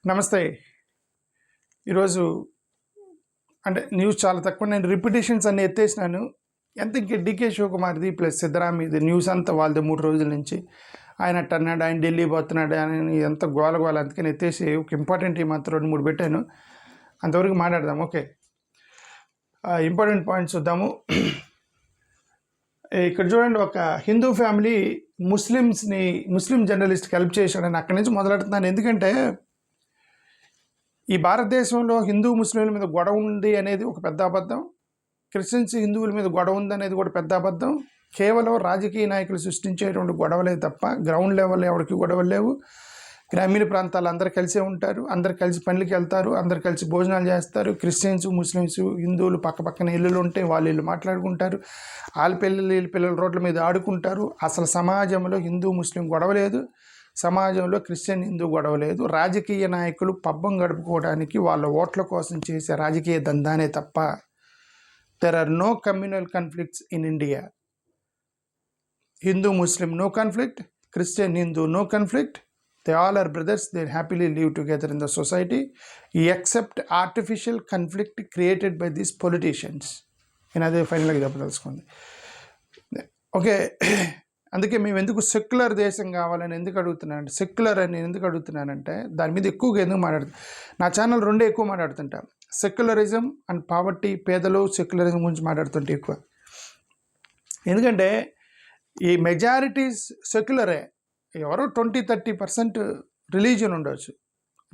నమస్తే. ఈరోజు అంటే న్యూస్ చాలా తక్కువ. నేను రిపిటేషన్స్ అన్నీ ఎత్తేసినాను. ఎంత ఇంక డీకే శివకుమార్ది ప్లస్ సిద్ధరామయ్యది న్యూస్ అంతా వాళ్ళది 3 రోజుల నుంచి. ఆయన అట్టన్నాడు, ఆయన ఢిల్లీ పోతున్నాడు అని ఎంత గోల. అందుకని ఎత్తేసి ఒక ఇంపార్టెంట్ ఈ మాత్రం 2-3 పెట్టాను. అంతవరకు మాట్లాడదాం. ఓకే, ఇంపార్టెంట్ పాయింట్స్ చూద్దాము. ఇక్కడ చూడండి, ఒక హిందూ ఫ్యామిలీ ముస్లిం జర్నలిస్ట్కి హెల్ప్ చేశాడని అక్కడి నుంచి మొదలెడుతున్నాను. ఎందుకంటే ఈ భారతదేశంలో హిందూ ముస్లింల మీద గొడవ ఉంది అనేది ఒక పెద్ద అబద్ధం. క్రిస్టియన్స్ హిందువుల మీద గొడవ ఉంది అనేది కూడా పెద్ద అబద్ధం. కేవలం రాజకీయ నాయకులు సృష్టించేటువంటి గొడవలే తప్ప గ్రౌండ్ లెవెల్లో ఎవరికి గొడవలు లేవు. గ్రామీణ ప్రాంతాలు అందరు కలిసే ఉంటారు, అందరు కలిసి పనులకి వెళ్తారు, అందరు కలిసి భోజనాలు చేస్తారు. క్రిస్టియన్స్ ముస్లిమ్స్ హిందువులు పక్కన ఇల్లులు ఉంటే వాళ్ళు ఇల్లు మాట్లాడుకుంటారు. వాళ్ళ పిల్లలు రోడ్ల మీద ఆడుకుంటారు. అసలు సమాజంలో హిందూ ముస్లిం గొడవ లేదు. సమాజంలో క్రిస్టియన్ హిందూ గొడవ లేదు. రాజకీయ నాయకులు పబ్బం గడుపుకోవడానికి వాళ్ళ ఓట్ల కోసం చేసే రాజకీయ దందానే తప్ప there are no communal conflicts in India. Hindu Muslim no conflict, Christian Hindu no conflict. They all are brothers. They happily live together in the society, except artificial conflict created by these politicians. అదే ఫైనల్గా చెప్పదలుచుకుంది. Okay, అందుకే మేము ఎందుకు secular దేశం కావాలని ఎందుకు అడుగుతున్నాను, సెక్యులర్ అని ఎందుకు అడుగుతున్నానంటే దాని మీద ఎక్కువగా ఎందుకు మాట్లాడుతాను. నా ఛానల్ రెండే ఎక్కువ మాట్లాడుతుంటా, సెక్యులరిజం అండ్ పావర్టీ. పేదలు సెక్యులరిజం గురించి మాట్లాడుతుంటే ఎక్కువ. ఎందుకంటే ఈ మెజారిటీస్ సెక్యులరే. ఎవరో 20-30% రిలీజియన్ ఉండవచ్చు,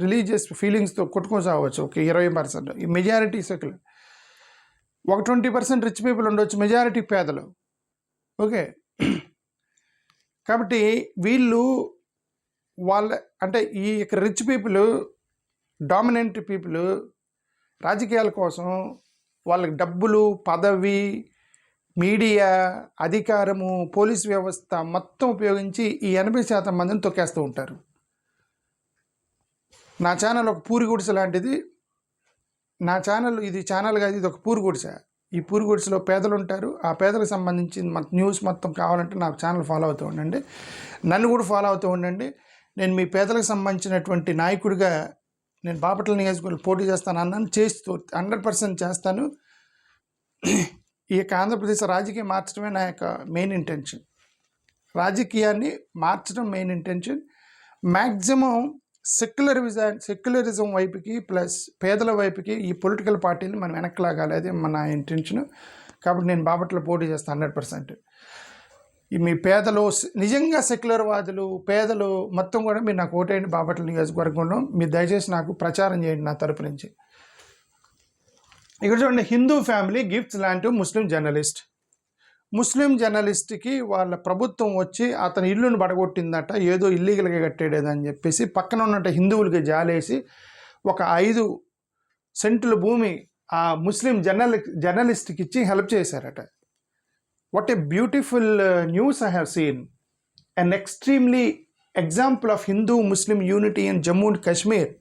రిలీజియస్ ఫీలింగ్స్తో కొట్టుకొని సాగవచ్చు. ఒక 20% ఈ మెజారిటీ సెక్యులర్. ఒక 20% రిచ్ పీపుల్ ఉండవచ్చు, మెజారిటీ పేదలు. ఓకే, కాబట్టి వీళ్ళు అంటే ఈ రిచ్ పీపుల్, డామినెంట్ పీపుల్ రాజకీయాల కోసం వాళ్ళకి డబ్బులు, పదవి, మీడియా, అధికారము, పోలీస్ వ్యవస్థ మొత్తం ఉపయోగించి ఈ 80% మందిని తొక్కేస్తూ ఉంటారు. నా ఛానల్ ఒక పూరి గుడిసె లాంటిది. నా ఛానల్ ఇది ఛానల్ కాదు, ఇది ఒక పూరి గుడిసె. ఈ పూరి గుడిసెలో పేదలు ఉంటారు. ఆ పేదలకు సంబంధించిన న్యూస్ మొత్తం కావాలంటే నాకు ఛానల్ ఫాలో అవుతూ ఉండండి, నన్ను కూడా ఫాలో అవుతూ ఉండండి. నేను మీ పేదలకు సంబంధించినటువంటి నాయకుడిగా నేను బాపట్ల నియోజకవర్గంలో పోటీ చేస్తాను అన్నాను, చేస్తూ 100% చేస్తాను. ఈ యొక్క ఆంధ్రప్రదేశ్ రాజకీయం మార్చడమే నా యొక్క మెయిన్ ఇంటెన్షన్. రాజకీయాన్ని మార్చడం మెయిన్ ఇంటెన్షన్. మ్యాక్సిమం సెక్యులరిజం వైపుకి ప్లస్ పేదల వైపుకి ఈ పొలిటికల్ పార్టీని మనం వెనక్కి లాగాలి. అదే మన ఇంటెన్షన్. కాబట్టి నేను బాపట్ల పోటీ చేస్తాను 100%. మీ పేదలు, నిజంగా సెక్యులర్ వాదులు, పేదలు మొత్తం కూడా మీరు నాకు ఓటేయండి. బాపట్ల నియోజకవర్గంలో మీరు దయచేసి నాకు ప్రచారం చేయండి నా తరపు నుంచి. ఇక్కడ చూడండి, Hindu family gifts land to Muslim journalist. ముస్లిం జర్నలిస్ట్కి వాళ్ళ ప్రభుత్వం వచ్చి అతని ఇల్లును పడగొట్టిందట, ఏదో ఇల్లీగల్గా కట్టేదని చెప్పేసి పక్కన ఉన్నట్టు హిందువులకి జాలేసి ఒక 5 సెంటుల భూమి ఆ ముస్లిం జర్నలిస్ట్కి ఇచ్చి హెల్ప్ చేశారట. What a beautiful news I have seen. An extremely example of Hindu Muslim unity in Jammu and Kashmir.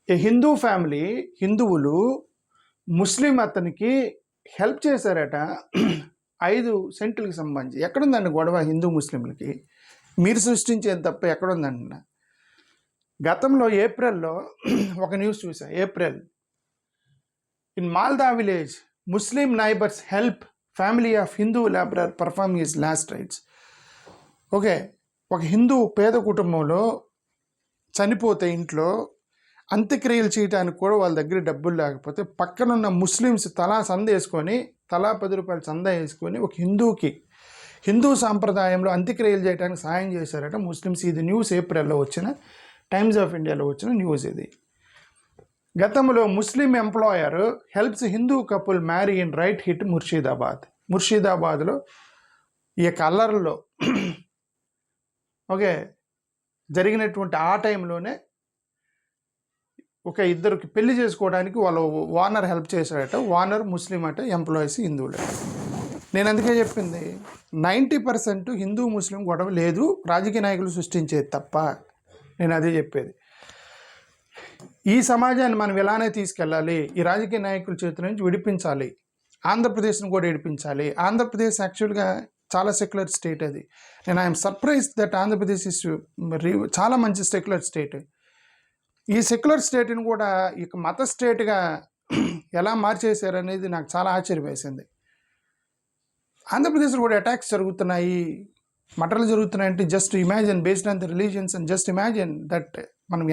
A Hindu family, హిందువులు ముస్లిం అతనికి హెల్ప్ చేశారట 5 సెంటులకు సంబంధించి. ఎక్కడుందండి గొడవ హిందూ ముస్లింలకి? మీరు సృష్టించేది తప్ప ఎక్కడుందండి? గతంలో ఏప్రిల్లో ఒక న్యూస్ చూసా. April in Malda village Muslim neighbours help family of Hindu labourer perform his last rights. Okay, ఒక హిందూ పేద కుటుంబంలో చనిపోతే ఇంట్లో అంత్యక్రియలు చేయడానికి కూడా వాళ్ళ దగ్గర డబ్బులు లేకపోతే పక్కనున్న ముస్లిమ్స్ తలా వేసుకొని, తలా 10 రూపాయలు చందా వేసుకొని ఒక హిందూకి, హిందూ సాంప్రదాయంలో అంత్యక్రియలు చేయడానికి సాయం చేశారట ముస్లిమ్స్. ఇది న్యూస్ ఏప్రిల్లో వచ్చిన టైమ్స్ ఆఫ్ ఇండియాలో వచ్చిన న్యూస్ ఇది. గతంలో Muslim employer helps Hindu couple marry in riot hit ముర్షిదాబాద్లో ఈ యొక్క అల్లర్లో ఓకే జరిగినటువంటి ఆ టైంలోనే ఒక ఇద్దరికి పెళ్లి చేసుకోవడానికి వాళ్ళ ఓనర్ హెల్ప్ చేశాడట. ఓనర్ ముస్లిం అట, ఎంప్లాయీస్ హిందువులు. నేను అందుకే చెప్పింది 90% హిందూ ముస్లిం గొడవ లేదు, రాజకీయ నాయకులు సృష్టించేది తప్ప. నేను అదే చెప్పేది. ఈ సమాజాన్ని మనం ఇలానే తీసుకెళ్ళాలి. ఈ రాజకీయ నాయకుల చేతుల నుంచి విడిపించాలి. ఆంధ్రప్రదేశ్ను కూడా విడిపించాలి. ఆంధ్రప్రదేశ్ యాక్చువల్గా చాలా సెక్యులర్ స్టేట్. అది నేను I'm surprise that Andhra Pradesh is చాలా మంచి సెక్యులర్ స్టేట్. ఈ సెక్యులర్ స్టేట్ని కూడా ఇక మత స్టేట్గా ఎలా మార్చేశారనేది నాకు చాలా ఆశ్చర్యం వేసింది. ఆంధ్రప్రదేశ్లో కూడా అటాక్స్ జరుగుతున్నాయి, మటర్లు జరుగుతున్నాయంటే just imagine based on the religions and just imagine that మనం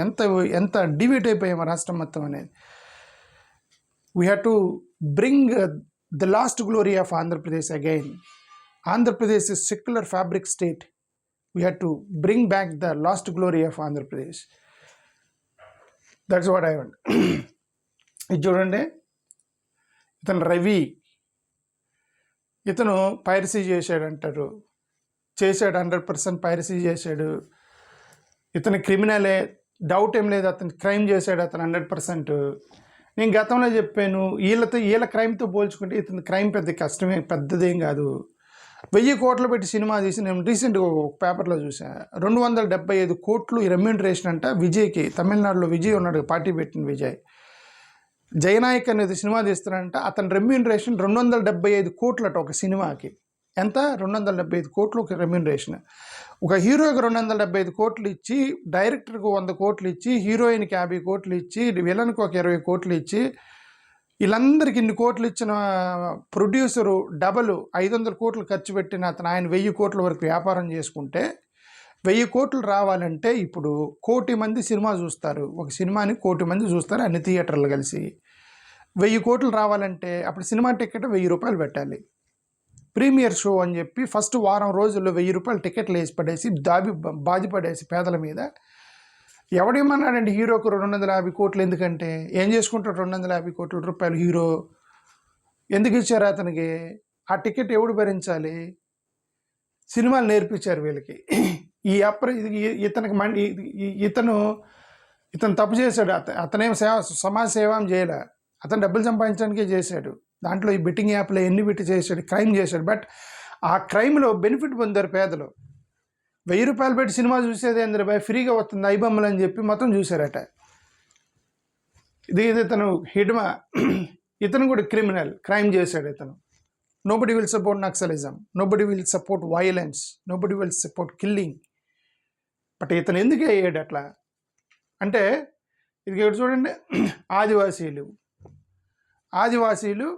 ఎంత డివేట్ అయిపోయాము రాష్ట్రం మొత్తం అనేది. We have to bring the lost glory of Andhra Pradesh again. Andhra Pradesh is secular fabric state. We have to bring back the lost glory of Andhra Pradesh. That's what I want. ఇది చూడండి, ఇతను రవి, ఇతను పైరసీ చేశాడు 100% పైరసీ చేశాడు. ఇతను క్రిమినలే, డౌట్ ఏం లేదు, అతను క్రైమ్ చేశాడు అతను 100%. నేను గతంలో చెప్పాను, వీళ్ళ క్రైమ్తో పోల్చుకుంటే ఇతని క్రైమ్ పెద్దదేం కాదు. 1000 కోట్లు పెట్టి సినిమా తీసి నేను రీసెంట్గా ఒక పేపర్లో చూసాను, 275 కోట్లు రెమ్యూనరేషన్ అంట విజయ్కి. తమిళనాడులో విజయ్ ఉన్నాడు, పార్టీ పెట్టిన విజయ్. జయనాయక్ అనేది సినిమా తీస్తున్నాడంట, అతని రెమ్యూనరేషన్ 275 కోట్లట ఒక సినిమాకి. ఎంత? 275 కోట్లు ఒక రెమ్యూనరేషన్. ఒక హీరోకి 275 కోట్లు ఇచ్చి, డైరెక్టర్కి 100 కోట్లు ఇచ్చి, హీరోయిన్కి 50 కోట్లు ఇచ్చి, విలన్కి ఒక 20 కోట్లు ఇచ్చి, వీళ్ళందరికీ ఇన్ని కోట్లు ఇచ్చిన ప్రొడ్యూసరు డబల్ 500 కోట్లు ఖర్చు పెట్టిన అతను ఆయన 1000 కోట్ల వరకు వ్యాపారం చేసుకుంటే, 1000 కోట్లు రావాలంటే ఇప్పుడు 1,000,000 మంది సినిమా చూస్తారు. ఒక సినిమాని 1,000,000 మంది చూస్తారు అన్ని థియేటర్లు కలిసి. 1000 కోట్లు రావాలంటే అప్పుడు సినిమా టికెట్ 1000 రూపాయలు పెట్టాలి. ప్రీమియర్ షో అని చెప్పి ఫస్ట్ వారం రోజుల్లో 1000 రూపాయలు టికెట్లు వేసి పడేసి బాధిపడేసి పేదల మీద. ఎవడేమన్నాడండి హీరోకు 250 కోట్లు ఎందుకంటే? ఏం చేసుకుంటాడు 250 కోట్ల రూపాయలు హీరో? ఎందుకు ఇచ్చారు అతనికి? ఆ టికెట్ ఎవడు భరించాలి? సినిమాలు నేర్పించారు వీళ్ళకి. ఇతను తప్పు చేశాడు. అతనేం సమాజ సేవ చేయలే, అతను డబ్బులు సంపాదించడానికే చేశాడు. దాంట్లో ఈ బెట్టింగ్ యాప్లో ఎన్ని పెట్టి చేశాడు, క్రైమ్ చేశాడు. బట్ ఆ క్రైమ్లో బెనిఫిట్ పొందారు పేదలు. 1000 రూపాయలు పెట్టి సినిమా చూసేది ఏంద్ర బాయ్, ఫ్రీగా వస్తుంది ఐబొమ్మలు అని చెప్పి మొత్తం చూశారట. ఇది ఇతను హిడ్మా, ఇతను కూడా క్రైమ్ చేశాడు ఇతను. Nobody will support naxalism, nobody will support violence, nobody will support killing. But ఇతను ఎందుకు అయ్యాడు అట్లా అంటే, ఇది చూడండి, ఆదివాసీలు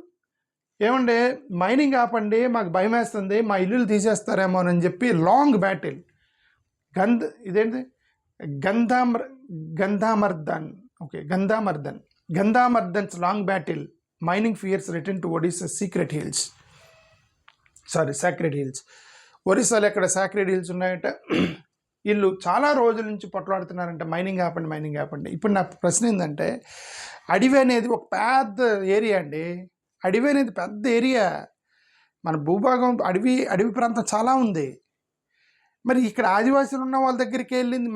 ఏమంటే మైనింగ్ ఆపండి, మాకు భయం వేస్తుంది, మా ఇల్లులు తీసేస్తారేమో అని చెప్పి long battle. Gandhamardan's long battle. Mining fears return to Odisha secret hills. ఒరిస్సాలో ఎక్కడ సాక్రెడ్ హిల్స్ ఉన్నాయంట. వీళ్ళు చాలా రోజుల నుంచి పొట్లాడుతున్నారంటే మైనింగ్ ఆపండి. ఇప్పుడు నా ప్రశ్న ఏంటంటే, అడవి అనేది ఒక పెద్ద ఏరియా అండి. అడవి అనేది పెద్ద ఏరియా. మన భూభాగం అడవి ప్రాంతం చాలా ఉంది. మరి ఇక్కడ ఆదివాసులు ఉన్న వాళ్ళ దగ్గరికి వెళ్ళింది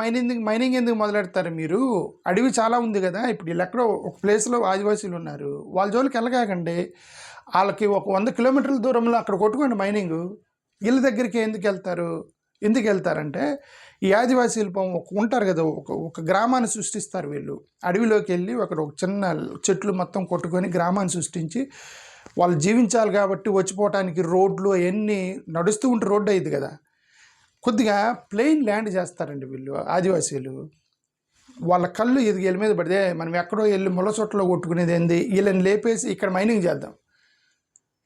మైనింగ్ ఎందుకు మొదలెడతారు మీరు? అడవి చాలా ఉంది కదా. ఇప్పుడు వీళ్ళు ఎక్కడో ఒక ప్లేస్లో ఆదివాసులు ఉన్నారు, వాళ్ళ జోలికి వెళ్ళకాకండి. వాళ్ళకి ఒక 100 కిలోమీటర్ల దూరంలో అక్కడ కొట్టుకోండి మైనింగ్. వీళ్ళ దగ్గరికి ఎందుకు వెళ్తారంటే, ఈ ఆదివాసీలు ఉంటారు కదా, ఒక గ్రామాన్ని సృష్టిస్తారు వీళ్ళు. అడవిలోకి వెళ్ళి ఒక చిన్న చెట్లు మొత్తం కొట్టుకొని గ్రామాన్ని సృష్టించి వాళ్ళు జీవించాలి కాబట్టి వచ్చిపోవటానికి రోడ్లు అవన్నీ నడుస్తూ ఉంటే రోడ్డు అయ్యింది కదా. కొద్దిగా ప్లెయిన్ ల్యాండ్ చేస్తారండి వీళ్ళు ఆదివాసీలు. వాళ్ళ కళ్ళు వీళ్ళ మీద పడితే మనం ఎక్కడో వెళ్ళి ముళ్ళచోట్లలో కొట్టుకునేది ఏంది, వీళ్ళని లేపేసి ఇక్కడ మైనింగ్ చేద్దాం.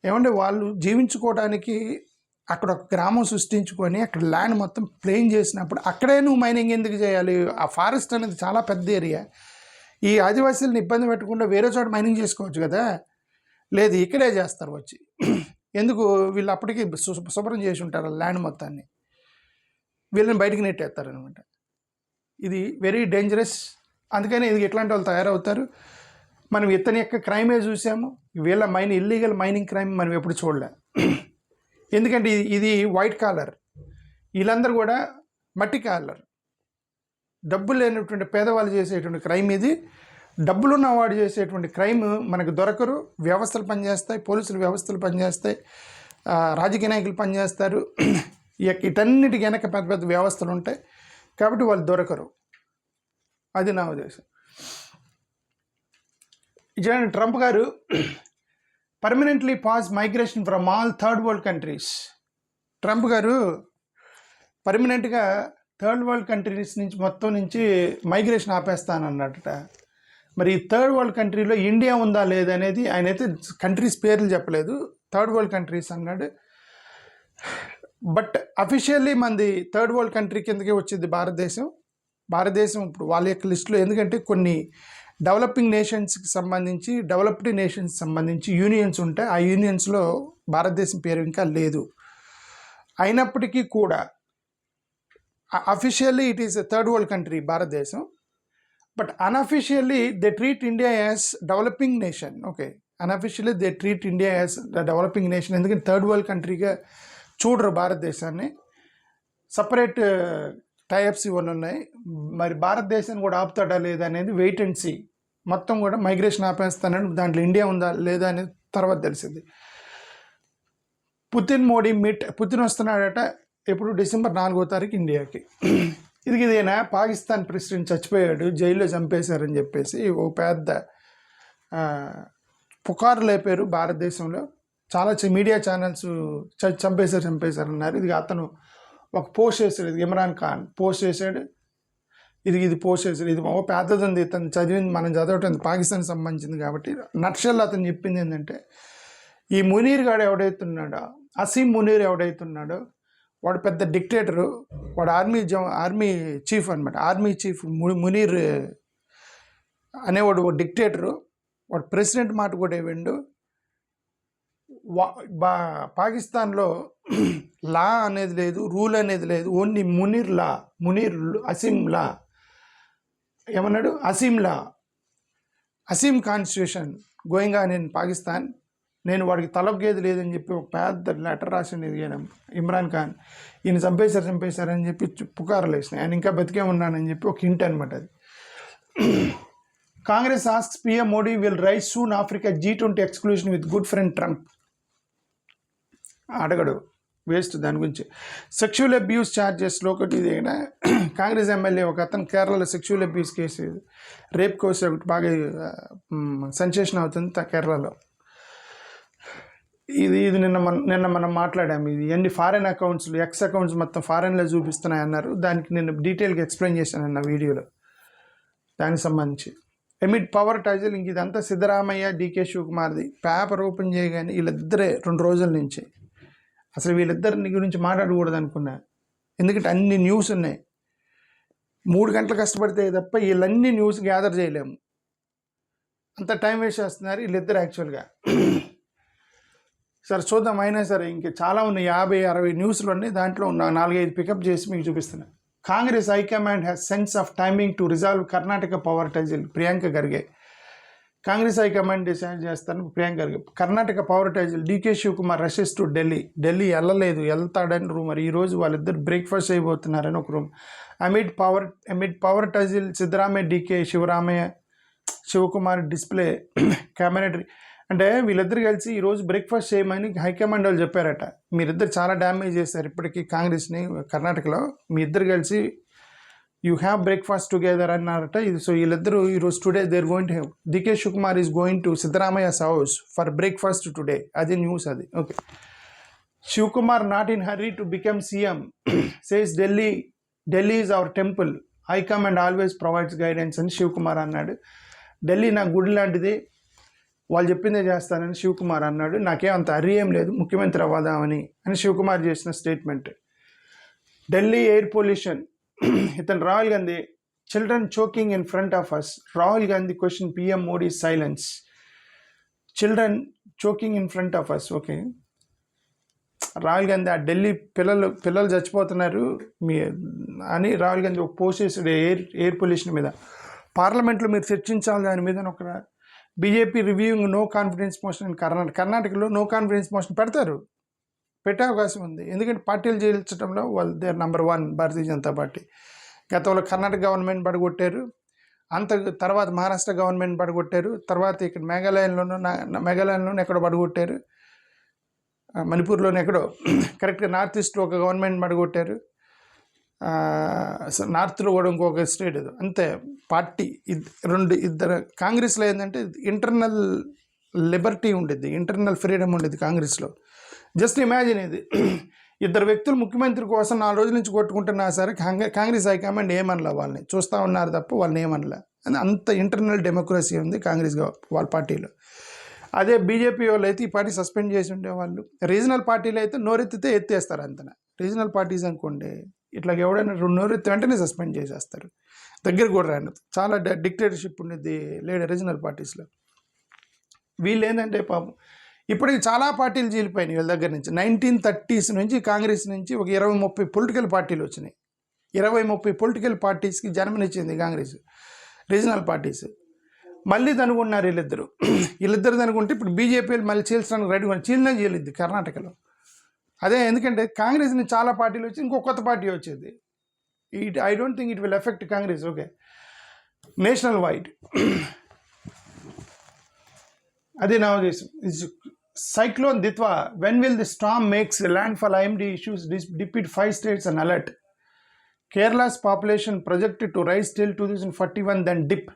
ఏమంటే వాళ్ళు జీవించుకోవడానికి అక్కడ ఒక గ్రామం సృష్టించుకొని అక్కడ ల్యాండ్ మొత్తం ప్లెయిన్ చేసినప్పుడు అక్కడే నువ్వు మైనింగ్ ఎందుకు చేయాలి? ఆ ఫారెస్ట్ అనేది చాలా పెద్ద ఏరియా. ఈ ఆదివాసీలను ఇబ్బంది పెట్టకుండా వేరే చోట మైనింగ్ చేసుకోవచ్చు కదా. లేదు, ఇక్కడే చేస్తారు వచ్చి. ఎందుకు? వీళ్ళు అప్పటికి శుభ్రం చేసి ఉంటారు ల్యాండ్ మొత్తాన్ని, వీళ్ళని బయటికి నెట్టేస్తారనమాట. ఇది వెరీ డేంజరస్. అందుకని ఇది ఎట్లాంటి వాళ్ళు తయారవుతారు. మనం ఇతని యొక్క క్రైమే చూసాము, వీళ్ళ ఇల్లీగల్ మైనింగ్ క్రైమ్ మనం ఎప్పుడు చూడలే. ఎందుకంటే ఇది వైట్ కాలర్, వీళ్ళందరూ కూడా మట్టి కాలర్. డబ్బులు లేనటువంటి పేదవాళ్ళు చేసేటువంటి క్రైమ్ ఇది. డబ్బులున్న వాడు చేసేటువంటి క్రైమ్ మనకు దొరకరు. వ్యవస్థలు పనిచేస్తాయి, పోలీసులు వ్యవస్థలు పనిచేస్తాయి, రాజకీయ నాయకులు పనిచేస్తారు. ఇటన్నిటికి వెనక పెద్ద పెద్ద వ్యవస్థలు ఉంటాయి కాబట్టి వాళ్ళు దొరకరు. అది నా ఉద్దేశం. చూడండి, ట్రంప్ గారు permanently pause migration from all third world countries. Trump గారు పర్మనెంట్గా థర్డ్ వరల్డ్ కంట్రీస్ నుంచి మొత్తం నుంచి మైగ్రేషన్ ఆపేస్తానన్నట. మరి ఈ థర్డ్ వరల్డ్ కంట్రీలో ఇండియా ఉందా లేదా అనేది ఆయన అయితే కంట్రీస్ పేర్లు చెప్పలేదు, థర్డ్ వరల్డ్ కంట్రీస్ అన్నాడు. బట్ అఫీషియల్లీ మనది థర్డ్ వరల్డ్ కంట్రీ కిందకే వచ్చింది భారతదేశం ఇప్పుడు వాళ్ళ యొక్క లిస్టులో. ఎందుకంటే కొన్ని డెవలపింగ్ నేషన్స్కి సంబంధించి డెవలప్డ్ నేషన్స్ సంబంధించి యూనియన్స్ ఉంటాయి, ఆ యూనియన్స్లో భారతదేశం పేరు ఇంకా లేదు. అయినప్పటికీ కూడా officially it is a third world country భారతదేశం, but unofficially they treat India as developing nation. Okay, unofficially they treat India as the developing nation. ఎందుకంటే థర్డ్ వరల్డ్ కంట్రీగా చూడరు భారతదేశాన్ని. సపరేట్ టైప్స్ ఇవన్నీ ఉన్నాయి. మరి భారతదేశాన్ని కూడా ఆపుతాడా లేదా అనేది వెయిట్ అండ్ సీ. మొత్తం కూడా మైగ్రేషన్ ఆపేస్తానని, దాంట్లో ఇండియా ఉందా లేదా అనేది తర్వాత తెలిసింది. పుతిన్ వస్తున్నాడట ఎప్పుడు, డిసెంబర్ 4వ తారీఖు ఇండియాకి. ఇదేనా పాకిస్తాన్ ప్రెసిడెంట్ చచ్చిపోయాడు, జైల్లో చంపేశారని చెప్పేసి ఓ పెద్ద పుకారు లేపారు భారతదేశంలో. చాలా మీడియా ఛానల్స్ చంపేశారన్నారు. ఇది అతను ఒక పోస్ట్ చేశాడు, ఇది ఇమ్రాన్ ఖాన్ పోస్ట్ చేశాడు, ఇది పోస్ట్ చేశాడు. ఇది పెద్దది ఉంది, తను చదివింది మనం చదవటం పాకిస్తాన్కి సంబంధించింది కాబట్టి. నక్షల్ అతను చెప్పింది ఏంటంటే, ఈ మునీర్ గాడు ఎవడైతున్నాడో, అసీం మునీర్ ఎవడైతున్నాడో వాడు పెద్ద డిక్టేటరు, వాడు ఆర్మీ చీఫ్ అనమాట. ఆర్మీ చీఫ్ మునీర్ అనేవాడు డిక్టేటరు, వాడు ప్రెసిడెంట్ మాట కూడా ఇవ్వండు. పాకిస్తాన్లో లా అనేది లేదు, రూల్ అనేది లేదు, ఓన్లీ మునీర్ అసీం లా. ఏమన్నాడు? Asim constitution going on in Pakistan. నేను వాడికి తలగేది లేదని చెప్పి ఒక పెద్ద లెటర్ రాసింది ఇమ్రాన్ ఖాన్. ఈయన చంపేశారని చెప్పి పుకారులు వేసినాయి. ఆయన ఇంకా బతికే ఉన్నానని చెప్పి ఒక హింట్ అనమాట అది. Congress asks PM Modi will raise soon Africa G20 exclusion with good friend Trump. అడగడు, వేస్ట్ దాని గురించి. సెక్షువల్ అబ్యూస్ ఛార్జెస్లో ఒకటి ఇదేనా, కాంగ్రెస్ ఎమ్మెల్యే ఒక అతను కేరళలో sexual abuse case, rape case ఒకటి బాగా సెన్సేషన్ అవుతుంది కేరళలో. ఇది నిన్న మనం మాట్లాడాము. ఇది ఎన్ని ఫారెన్ అకౌంట్స్లు, ఎక్స్ అకౌంట్స్ మొత్తం ఫారెన్లో చూపిస్తున్నాయి అన్నారు. దానికి నేను డీటెయిల్గా ఎక్స్ప్లెయిన్ చేశాను అన్న వీడియోలో, దానికి సంబంధించి. Amid power tussle. ఇంక ఇదంతా సిద్ధరామయ్య DK శివకుమార్ది. పేపర్ ఓపెన్ చేయగానే వీళ్ళిద్దరే 2 రోజుల నుంచి అసలు వీళ్ళిద్దరిని గురించి మాట్లాడకూడదు అనుకున్నా. ఎందుకంటే అన్ని న్యూస్ ఉన్నాయి, 3 గంటలు కష్టపడితే తప్ప వీళ్ళన్ని న్యూస్ గ్యాదర్ చేయలేము. అంత టైం వేస్ట్ చేస్తున్నారు వీళ్ళిద్దరు యాక్చువల్గా. సరే చూద్దాం. అయినా సరే ఇంక చాలా ఉన్నాయి, 50-60 న్యూస్లు ఉన్నాయి. దాంట్లో 4-5 పికప్ చేసి మీకు చూపిస్తున్నాను. Congress high command has sense of timing to resolve Karnataka power tussle. Priyanka Kharge. Congress high command decide చేస్తాను Priyanka Kharge. Karnataka power tussle. DK Shivakumar rushes to Delhi వెళ్తాడని రూమర్. ఈరోజు వాళ్ళిద్దరు బ్రేక్ఫాస్ట్ అయిపోతున్నారని ఒక room. Amid power tussle Siddaramaiah DK Shivakumar display cabinet. అంటే వీళ్ళిద్దరు కలిసి ఈరోజు బ్రేక్ఫాస్ట్ చేయమని హైకమాండ్ వాళ్ళు చెప్పారట. మీరిద్దరు చాలా డ్యామేజ్ చేశారు ఇప్పటికీ కాంగ్రెస్ని కర్ణాటకలో, మీ ఇద్దరు కలిసి యూ హ్యావ్ బ్రేక్ఫాస్ట్ టుగెదర్ అన్నారట. ఇది సో వీళ్ళిద్దరూ ఈరోజు today they're going to have. DK Shivakumar is going to Siddaramaiah's house for breakfast today. అది న్యూస్ అది. Okay. Shivakumar not in hurry to become CM says Delhi is our temple, high command always provides guidance అని శివకుమార్ అన్నాడు. ఢిల్లీ నాకు గుడి లాంటిది, వాళ్ళు చెప్పిందే చేస్తానని శివకుమార్ అన్నాడు. నాకేం అంత అర్యం లేదు, ముఖ్యమంత్రి అవ్వదామని అని శివకుమార్ చేసిన స్టేట్మెంట్. Delhi air pollution. ఇతను Rahul Gandhi. Children choking in front of us. Rahul Gandhi question PM Modi silence. Children choking in front of us. Okay. Rahul Gandhi ఆ ఢిల్లీ పిల్లలు చచ్చిపోతున్నారు అని రాహుల్ గాంధీ ఒక పోస్ట్ చేసాడు ఎయిర్ పొల్యూషన్ మీద. పార్లమెంట్లో మీరు చర్చించాలి దాని మీద. ఒక BJP reviewing no confidence motion in కర్ణాటకలో నో కాన్ఫిడెన్స్ మోషన్ పెట్టే అవకాశం ఉంది. ఎందుకంటే పార్టీలు చేయించడంలో వాళ్ళు the number 1 Bharatiya Janata party. గతంలో కర్ణాటక గవర్నమెంట్ పడగొట్టారు, తర్వాత మహారాష్ట్ర గవర్నమెంట్ పడగొట్టారు, తర్వాత ఇక్కడ మేఘాలయంలోనూ ఎక్కడో పడగొట్టారు, మణిపూర్లోనే ఎక్కడో కరెక్ట్గా నార్త్ ఈస్ట్లో ఒక గవర్నమెంట్ పడగొట్టారు, నార్త్లో కూడా ఇంకొక స్టేట్. ఇది అంతే. పార్టీ ఇద్దరు కాంగ్రెస్లో ఏంటంటే ఇంటర్నల్ లిబర్టీ ఉండేది, ఇంటర్నల్ ఫ్రీడమ్ ఉండేది కాంగ్రెస్లో. జస్ట్ ఇమాజిన్ ఇది ఇద్దరు వ్యక్తులు ముఖ్యమంత్రి కోసం 4 రోజుల నుంచి కొట్టుకుంటున్నా సరే కాంగ్రెస్ హైకమాండ్ ఏమనలా, వాళ్ళని చూస్తూ ఉన్నారు తప్ప వాళ్ళని ఏమనలా. అంత ఇంటర్నల్ డెమోక్రసీ ఉంది కాంగ్రెస్ వాళ్ళ పార్టీలో. అదే బీజేపీ వాళ్ళు అయితే ఈ పార్టీ సస్పెండ్ చేసి ఉండేవాళ్ళు. రీజనల్ పార్టీలు అయితే నోరెత్తితే ఎత్తేస్తారు అంతన. రీజనల్ పార్టీస్ అనుకోండి ఇట్లా ఎవడైనా నోరెత్తి వెంటనే సస్పెండ్ చేసేస్తారు, దగ్గర కూడా రాను. చాలా డిక్టేటర్షిప్ ఉండేది రీజనల్ పార్టీస్లో. వీళ్ళు ఏంటంటే పాపం ఇప్పటికి చాలా పార్టీలు చీలిపోయినాయి వీళ్ళ దగ్గర నుంచి. 1930s నుంచి కాంగ్రెస్ నుంచి ఒక 20-30 పొలిటికల్ పార్టీలు వచ్చినాయి. 20-30 పొలిటికల్ పార్టీస్కి జన్మనిచ్చింది కాంగ్రెస్, రీజనల్ పార్టీస్. మళ్ళీ దనుకున్నారు వీళ్ళిద్దరు దనుకుంటే ఇప్పుడు బీజేపీ మళ్ళీ చీల్చడానికి రెడీ ఉన్నారు. చీలినా చీలిద్ది కర్ణాటకలో. అదే ఎందుకంటే కాంగ్రెస్ నుంచి చాలా పార్టీలు వచ్చి ఇంకో కొత్త పార్టీ వచ్చేది. I don't think it will effect Congress. Okay, national wide. అదే నా ఉద్దేశం. Cyclone Ditwa, when will the storm makes landfall? IMD issues defeat 5 states and alert. Kerala's population projected to rise till 2041 then dip.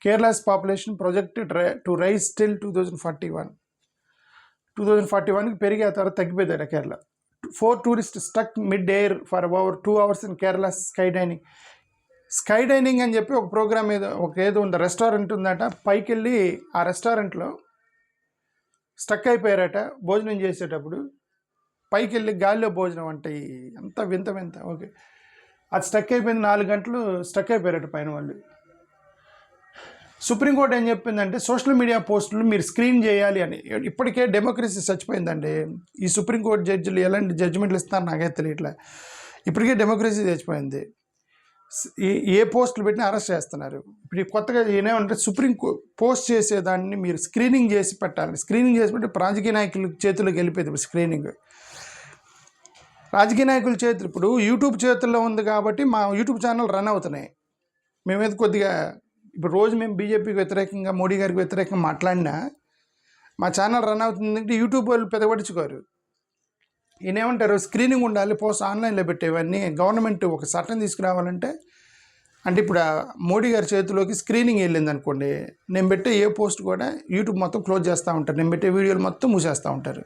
Kerala's population projected to rise till 2041. 2041 పెరిగి ఆ తర్వాత తగ్గిపోతాడు Kerala. 4 tourists stuck mid-air for about 2 hours in Kerala skydiving. స్కైడైనింగ్ అని చెప్పి ఒక programme ఏదో ఉంది, restaurant ఉందట. పైకి వెళ్ళి ఆ రెస్టారెంట్లో స్టక్ అయిపోయారట భోజనం చేసేటప్పుడు. పైకి వెళ్ళి గాలిలో భోజనం అంటే ఎంత వింత. ఓకే, అది స్టక్ అయిపోయింది. 4 గంటలు స్టక్ అయిపోయారట పైన వాళ్ళు. సుప్రీంకోర్టు ఏం చెప్పిందంటే సోషల్ మీడియా పోస్టులు మీరు స్క్రీన్ చేయాలి అని. ఇప్పటికే డెమోక్రసీ చచ్చిపోయిందండి. ఈ సుప్రీంకోర్టు జడ్జిలు ఎలాంటి జడ్జిమెంట్లు ఇస్తున్నారు నాకైతే తెలియట్లే. ఇప్పటికే డెమోక్రసీ చచ్చిపోయింది. ఏ పోస్టులు పెట్టినా అరెస్ట్ చేస్తున్నారు. ఇప్పుడు కొత్తగా ఏమంటే సుప్రీం పోస్ట్ చేసేదాన్ని మీరు స్క్రీనింగ్ చేసి పెట్టాలి. స్క్రీనింగ్ చేసి పెట్టి రాజకీయ నాయకుల చేతుల్లోకి వెళ్ళిపోయింది ఇప్పుడు స్క్రీనింగ్. రాజకీయ నాయకుల చేతులు ఇప్పుడు యూట్యూబ్ చేతుల్లో ఉంది కాబట్టి మా యూట్యూబ్ ఛానల్ రన్ అవుతున్నాయి. మేమేది కొద్దిగా ఇప్పుడు రోజు మేము బీజేపీకి వ్యతిరేకంగా మోడీ గారికి వ్యతిరేకంగా మాట్లాడినా మా ఛానల్ రన్ అవుతుందంటే యూట్యూబ్ వాళ్ళు పెదపడుచుకోరు. ఈయనేమంటారు స్క్రీనింగ్ ఉండాలి, పోస్ట్ ఆన్లైన్లో పెట్టేవన్నీ. గవర్నమెంట్ ఒక చట్టం తీసుకురావాలంటే అంటే ఇప్పుడు మోడీ గారి చేతిలోకి స్క్రీనింగ్ వెళ్ళింది అనుకోండి, నేను పెట్టే ఏ పోస్ట్ కూడా యూట్యూబ్ మొత్తం క్లోజ్ చేస్తూ ఉంటారు. నేను పెట్టే వీడియోలు మొత్తం మూసేస్తూ ఉంటారు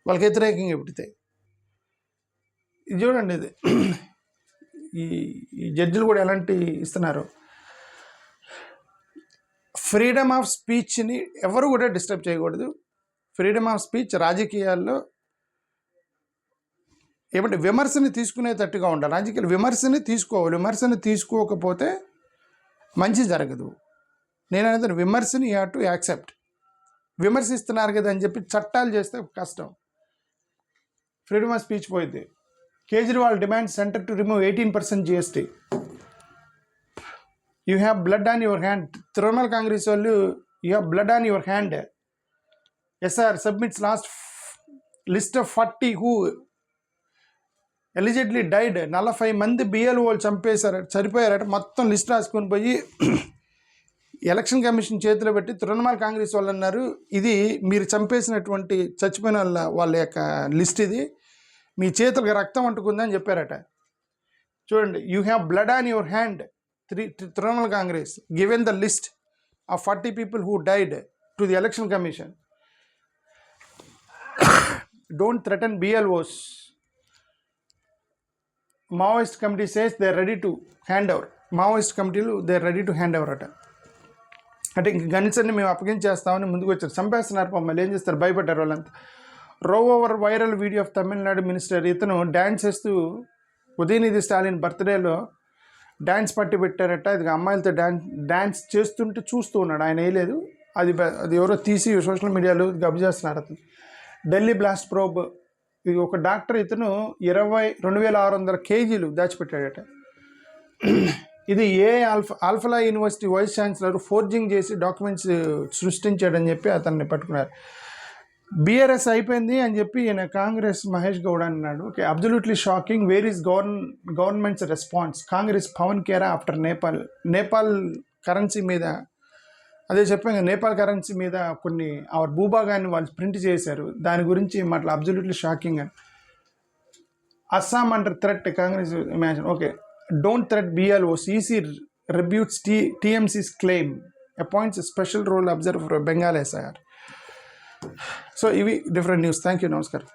వాళ్ళకి వ్యతిరేకంగా పెడితే. ఇది చూడండి, ఇది ఈ జడ్జిలు కూడా ఎలాంటి ఇస్తున్నారు. ఫ్రీడమ్ ఆఫ్ స్పీచ్ని ఎవరు కూడా డిస్టర్బ్ చేయకూడదు. ఫ్రీడమ్ ఆఫ్ స్పీచ్ రాజకీయాల్లో ఏమంటే విమర్శని తీసుకునేటట్టుగా ఉండాలి. రాజకీయాలు విమర్శని తీసుకోవాలి. విమర్శని తీసుకోకపోతే మంచి జరగదు. నేను అనేది విమర్శని యూ హ్యావ్ టు యాక్సెప్ట్. విమర్శిస్తున్నారు కదా అని చెప్పి చట్టాలు చేస్తే కష్టం. ఫ్రీడమ్ ఆఫ్ స్పీచ్ పోయింది. Kejriwal demand centre to remove 18% GST. You have blood on your hand. Trinamool Congress వాళ్ళు you have blood on your hand. SR submits last list of 40 who allegedly died. 40 మంది BLO వాళ్ళు చనిపోయారట. మొత్తం లిస్ట్ రాసుకొని పోయి ఎలక్షన్ కమిషన్ చేతిలో పెట్టి తృణమూల్ కాంగ్రెస్ వాళ్ళు అన్నారు, ఇది మీరు చంపేసినటువంటి చచ్చిపోయిన వాళ్ళ యొక్క లిస్ట్, ఇది మీ చేతులకు రక్తం అంటుకుందని చెప్పారట. చూడండి, you have blood on your hand. Trinamool Congress given the list of 40 people who died to the election commission. Don't threaten BLOs. Maoist committee says they are ready to hand over. Maoist committee they are ready to hand over అట. అంటే ఇంక guns అన్ని మేము అప్పగించేస్తామని ముందుకు వచ్చారు. చంపేస్తున్నారు మమ్మల్ని, ఏం చేస్తారు, భయపడ్డారు వాళ్ళంతా. రోవ్ over viral video of Tamil Nadu minister. ఇతను డ్యాన్స్ చేస్తూ ఉదయనిధి స్టాలిన్ బర్త్డేలో డ్యాన్స్ పట్టి పెట్టారట. ఇది అమ్మాయిలతో డ్యాన్స్ చేస్తుంటే చూస్తూ ఉన్నాడు, ఆయన వేయలేదు. అది ఎవరో తీసి సోషల్ మీడియాలో గబు చేస్తున్నారు. అతను ఢిల్లీ బ్లాస్ట్ ప్రోబ్. ఇది ఒక డాక్టర్, ఇతను 22,600 kg దాచిపెట్టాడట. ఇది Alfalah university vice chancellor forging చేసి డాక్యుమెంట్స్ సృష్టించాడని చెప్పి అతన్ని పట్టుకున్నారు. బీఆర్ఎస్ అయిపోయింది అని చెప్పి ఈయన కాంగ్రెస్ మహేష్ గౌడ్ అన్నాడు. Okay, absolutely shocking. Where is government's response? Congress Pawan Khera after Nepal currency మీద, అదే చెప్పాను కదా, నేపాల్ కరెన్సీ మీద కొన్ని భూభాగాన్ని వాళ్ళు ప్రింట్ చేశారు. దాని గురించి మాట్లా అబ్జల్యూట్లీ షాకింగ్ అని. Assam under threat Congress imagine. Okay, don't threat BLOs. EC rebutes TMC's claim, appoints a special role observer for Bengal SIR. So ఇవి డిఫరెంట్ న్యూస్. థ్యాంక్ యూ, నమస్కారం.